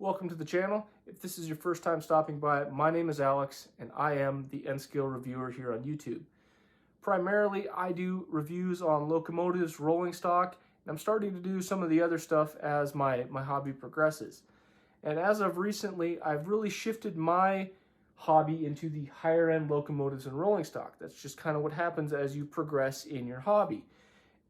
Welcome to the channel. If this is your first time stopping by, my name is Alex and I am the N-Scale reviewer here on YouTube. Primarily, I do reviews on locomotives, rolling stock, and I'm starting to do some of the other stuff as my hobby progresses. And as of recently, I've really shifted my hobby into the higher end locomotives and rolling stock. That's just kind of what happens as you progress in your hobby.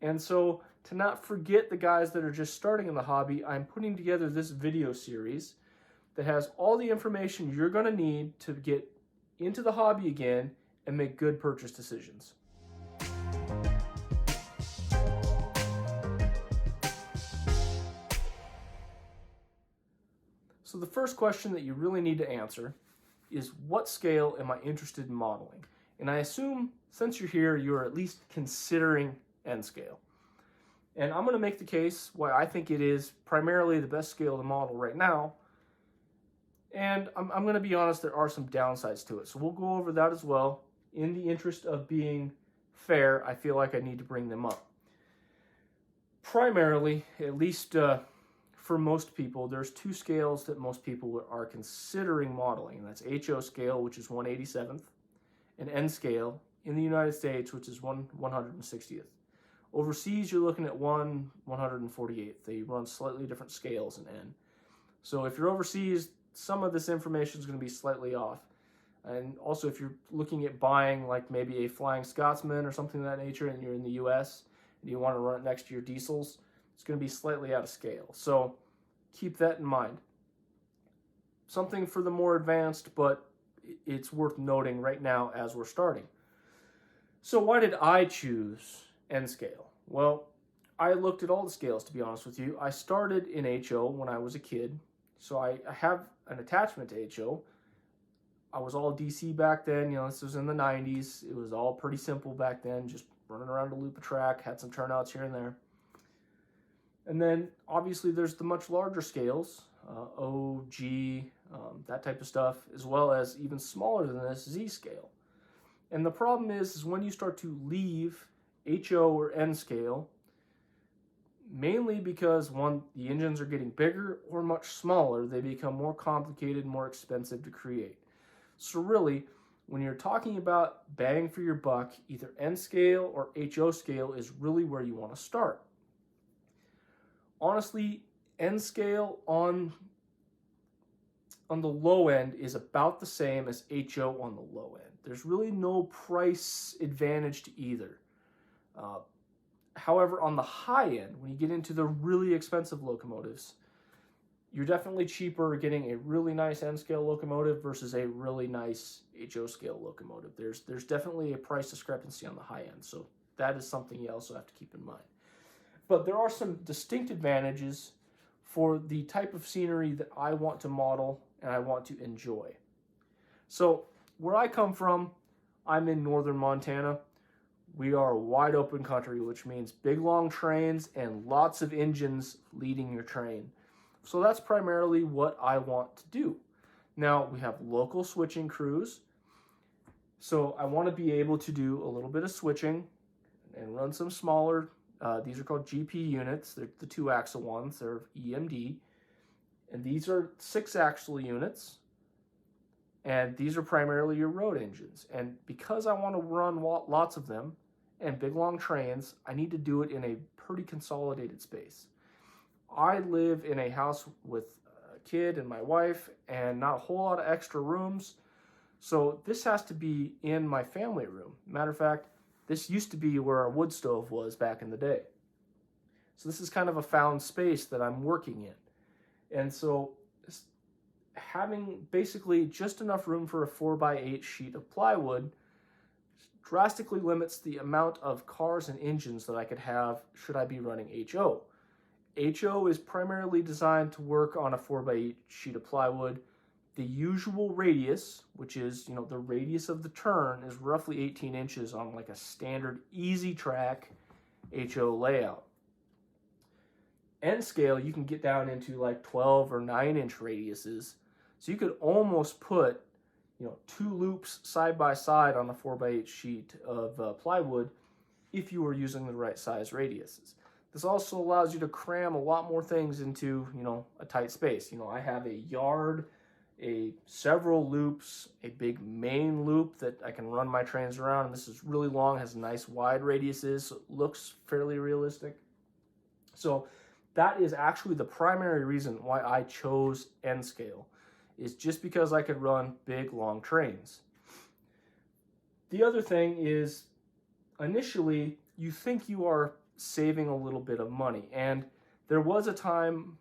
And so, to not forget the guys that are just starting in the hobby, I'm putting together this video series that has all the information you're going to need to get into the hobby again and make good purchase decisions. So the first question that you really need to answer is, what scale am I interested in modeling? And I assume since you're here, you're at least considering N-scale. And I'm going to make the case why I think it is primarily the best scale to model right now. And I'm going to be honest, there are some downsides to it. So we'll go over that as well. In the interest of being fair, I feel like I need to bring them up. Primarily, at least for most people, there's two scales that most people are considering modeling. And that's HO scale, which is 1/87th, and N scale in the United States, which is 1/160th. Overseas, you're looking at 1/148th. They run slightly different scales in N. So if you're overseas, some of this information is going to be slightly off. And also, if you're looking at buying like maybe a Flying Scotsman or something of that nature, and you're in the US and you want to run it next to your diesels, it's going to be slightly out of scale. So keep that in mind. Something for the more advanced, but it's worth noting right now as we're starting. So why did I choose N-scale? Well, I looked at all the scales, to be honest with you. I started in HO when I was a kid, so I have an attachment to HO. I was all DC back then, this was in the 90s. It was all pretty simple back then, just running around to loop a track, had some turnouts here and there. And then, obviously, there's the much larger scales, O, G, that type of stuff, as well as even smaller than this, Z scale. And the problem is when you start to leave HO or N scale, mainly because one, the engines are getting bigger or much smaller, they become more complicated, more expensive to create. So really, when you're talking about bang for your buck, either N scale or HO scale is really where you want to start. Honestly, N scale on the low end is about the same as HO on the low end. There's really no price advantage to either. However, on the high end, when you get into the really expensive locomotives, you're definitely cheaper getting a really nice N-scale locomotive versus a really nice HO scale locomotive. There's definitely a price discrepancy on the high end, so that is something you also have to keep in mind. But there are some distinct advantages for the type of scenery that I want to model and I want to enjoy. So where I come from, I'm in northern Montana. We are a wide open country, which means big long trains and lots of engines leading your train. So that's primarily what I want to do. Now, we have local switching crews. So I want to be able to do a little bit of switching and run some smaller, these are called GP units. They're the 2-axle ones, they're EMD. And these are 6-axle units. And these are primarily your road engines. And because I want to run lots of them and big long trains, I need to do it in a pretty consolidated space. I live in a house with a kid and my wife and not a whole lot of extra rooms. So this has to be in my family room. Matter of fact, this used to be where our wood stove was back in the day. So this is kind of a found space that I'm working in. And so having basically just enough room for a 4x8 sheet of plywood drastically limits the amount of cars and engines that I could have should I be running HO. HO is primarily designed to work on a 4x8 sheet of plywood. The usual radius, which is, the radius of the turn, is roughly 18 inches on like a standard easy track HO layout. N scale, you can get down into like 12 or 9-inch radiuses. So you could almost put, 2 loops side by side on a 4x8 sheet of plywood if you were using the right size radiuses. This also allows you to cram a lot more things into, a tight space. I have a yard, several loops, a big main loop that I can run my trains around. And this is really long, has nice wide radiuses, so it looks fairly realistic. So that is actually the primary reason why I chose N scale, is just because I could run big, long trains. The other thing is, initially, you think you are saving a little bit of money. And there was a time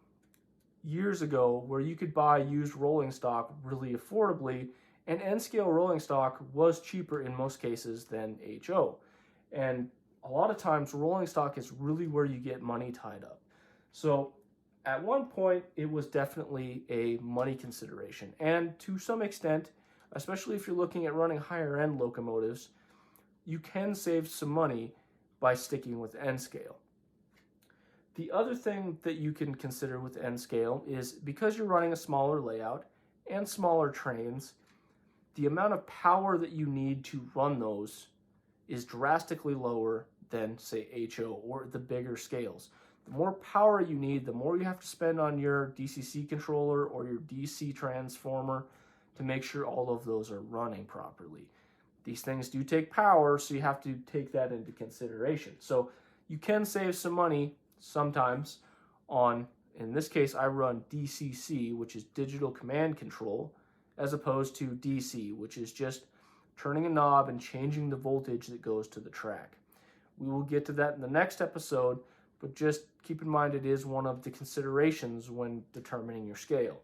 years ago where you could buy used rolling stock really affordably, and N-scale rolling stock was cheaper in most cases than HO. And a lot of times rolling stock is really where you get money tied up. So at one point it was definitely a money consideration, and to some extent, especially if you're looking at running higher end locomotives, you can save some money by sticking with N-scale. The other thing that you can consider with N-scale is, because you're running a smaller layout and smaller trains, the amount of power that you need to run those is drastically lower than, say, HO or the bigger scales. The more power you need, the more you have to spend on your DCC controller or your DC transformer to make sure all of those are running properly. These things do take power, so you have to take that into consideration. So you can save some money sometimes on, in this case, I run DCC, which is digital command control, as opposed to DC, which is just turning a knob and changing the voltage that goes to the track. We will get to that in the next episode, but just keep in mind it is one of the considerations when determining your scale.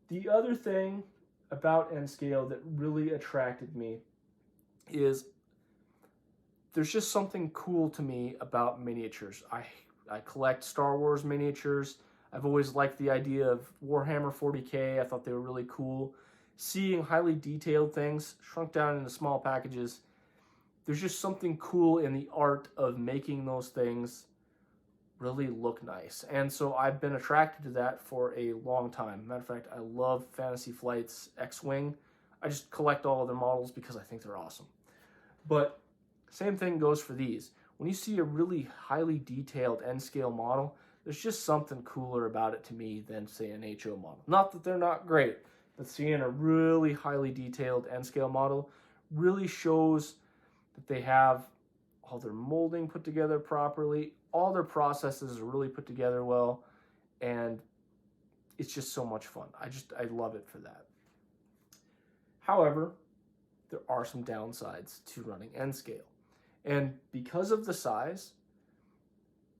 The other thing about N-scale that really attracted me is there's just something cool to me about miniatures. I collect Star Wars miniatures. I've always liked the idea of Warhammer 40K. I thought they were really cool. Seeing highly detailed things shrunk down into small packages, there's just something cool in the art of making those things really look nice. And so I've been attracted to that for a long time. Matter of fact, I love Fantasy Flight's X-Wing. I just collect all of their models because I think they're awesome. But same thing goes for these. When you see a really highly detailed N-scale model, there's just something cooler about it to me than, say, an HO model. Not that they're not great, but seeing a really highly detailed N-scale model really shows that they have all their molding put together properly, all their processes are really put together well, and it's just so much fun. I love it for that. However, there are some downsides to running N-scale. And because of the size,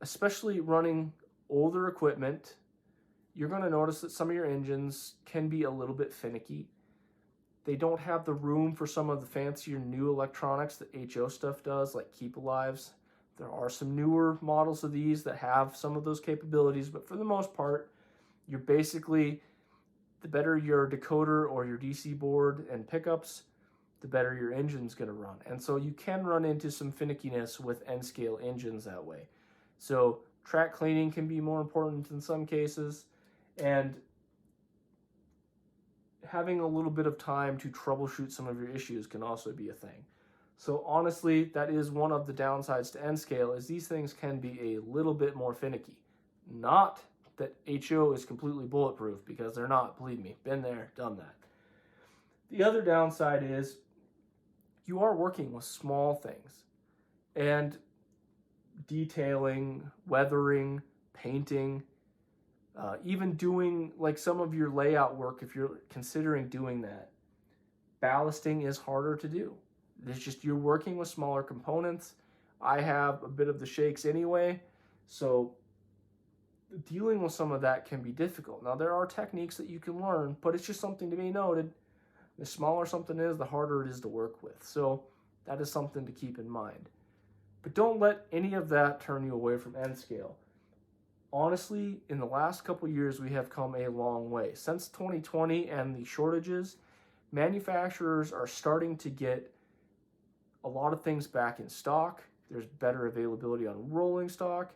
especially running older equipment, you're going to notice that some of your engines can be a little bit finicky. They don't have the room for some of the fancier new electronics that HO stuff does, like Keep Alives. There are some newer models of these that have some of those capabilities, but for the most part, you're basically, the better your decoder or your DC board and pickups, the better your engine's going to run. And so you can run into some finickiness with N-scale engines that way. So track cleaning can be more important in some cases, and having a little bit of time to troubleshoot some of your issues can also be a thing. So honestly, that is one of the downsides to N-scale, is these things can be a little bit more finicky. Not that HO is completely bulletproof, because they're not, believe me, been there, done that. The other downside is you are working with small things, and detailing, weathering, painting, even doing like some of your layout work, if you're considering doing that, ballasting is harder to do. It's just, you're working with smaller components. I have a bit of the shakes anyway, so dealing with some of that can be difficult. Now, there are techniques that you can learn, but it's just something to be noted. The smaller something is, the harder it is to work with. So that is something to keep in mind. But don't let any of that turn you away from N-scale. Honestly, in the last couple years, we have come a long way. Since 2020 and the shortages, manufacturers are starting to get a lot of things back in stock. There's better availability on rolling stock.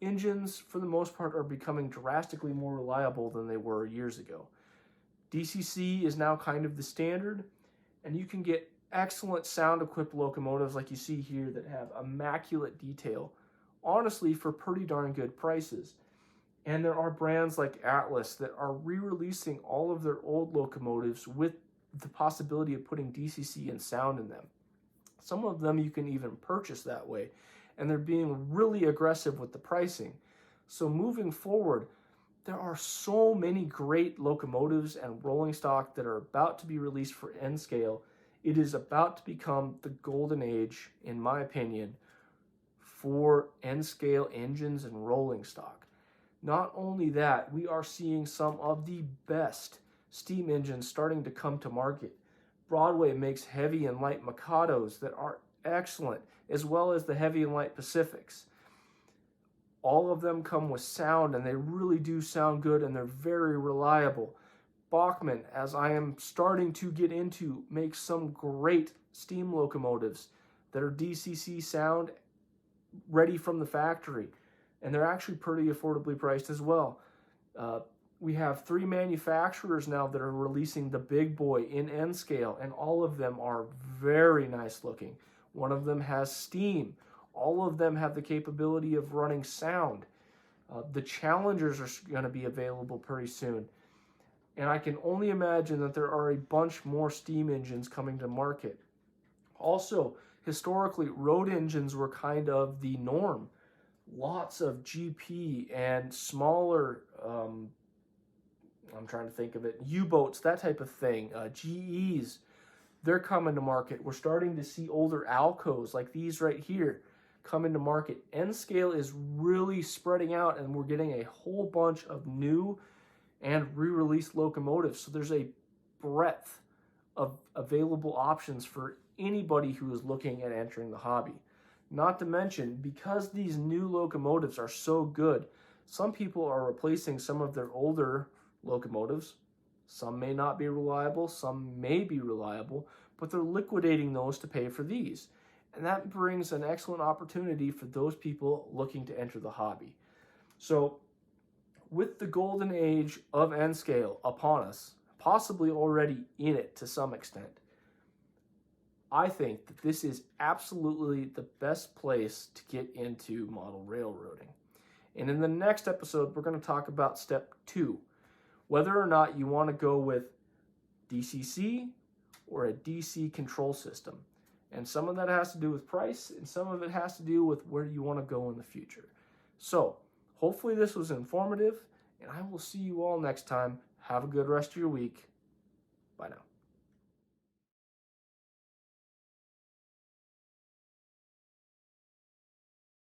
Engines, for the most part, are becoming drastically more reliable than they were years ago. DCC is now kind of the standard, and you can get excellent sound-equipped locomotives like you see here that have immaculate detail honestly for pretty darn good prices. And there are brands like Atlas that are re-releasing all of their old locomotives with the possibility of putting DCC and sound in them. Some of them you can even purchase that way, and they're being really aggressive with the pricing. So moving forward, there are so many great locomotives and rolling stock that are about to be released for N scale. It is about to become the golden age, in my opinion, for N scale engines and rolling stock. Not only that, we are seeing some of the best steam engines starting to come to market. Broadway makes heavy and light Mikados that are excellent, as well as the heavy and light Pacifics. All of them come with sound, and they really do sound good, and they're very reliable. Bachmann, as I am starting to get into, makes some great steam locomotives that are DCC sound ready from the factory, and they're actually pretty affordably priced as well. We have 3 manufacturers now that are releasing the big boy in N scale, and all of them are very nice looking. One of them has steam. All of them have the capability of running sound. The Challengers are going to be available pretty soon. And I can only imagine that there are a bunch more steam engines coming to market. Also, historically, road engines were kind of the norm. Lots of GP and smaller, I'm trying to think of it, U-boats, that type of thing, GEs, they're coming to market. We're starting to see older Alcos like these right here come into market. N scale is really spreading out, and we're getting a whole bunch of new and re-released locomotives. So there's a breadth of available options for anybody who is looking at entering the hobby. Not to mention, because these new locomotives are so good, some people are replacing some of their older locomotives. Some may not be reliable, some may be reliable, but they're liquidating those to pay for these. And that brings an excellent opportunity for those people looking to enter the hobby. So, with the golden age of N scale upon us, possibly already in it to some extent, I think that this is absolutely the best place to get into model railroading. And in the next episode, we're going to talk about step 2, whether or not you want to go with DCC or a DC control system. And some of that has to do with price, and some of it has to do with where you want to go in the future. So, hopefully this was informative, and I will see you all next time. Have a good rest of your week. Bye now.